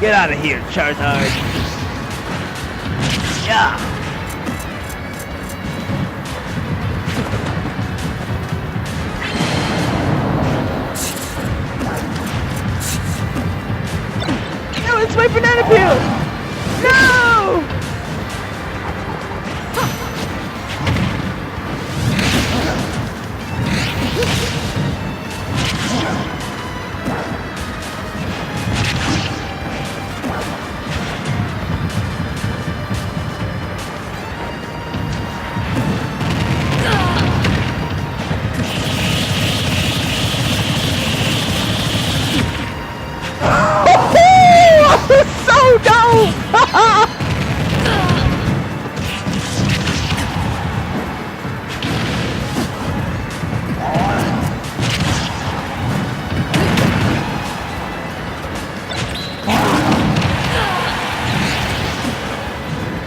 Get out of here, Charizard. Yeah. No, it's my banana peel. No. So dope!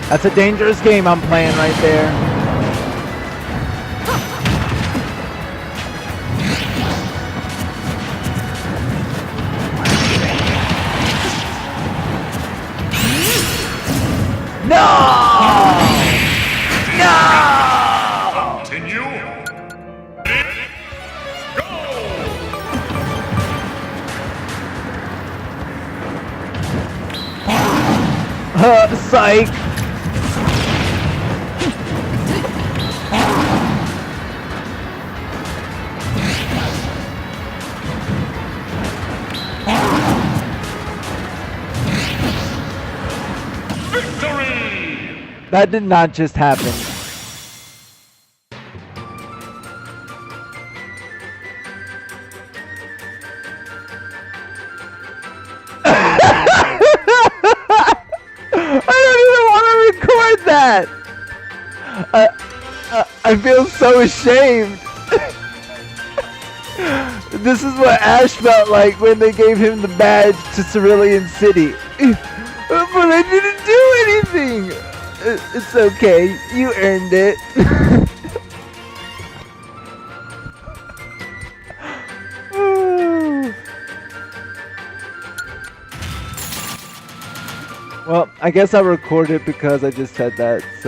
That's a dangerous game I'm playing right there. No! No! Continue. Go! Psych! Victory! That did not just happen. I don't even want to record that. I feel so ashamed. This is what Ash felt like when they gave him the badge to Cerulean City. But I didn't do anything. It's okay. You earned it. Well, I guess I'll record it because I just said that. So.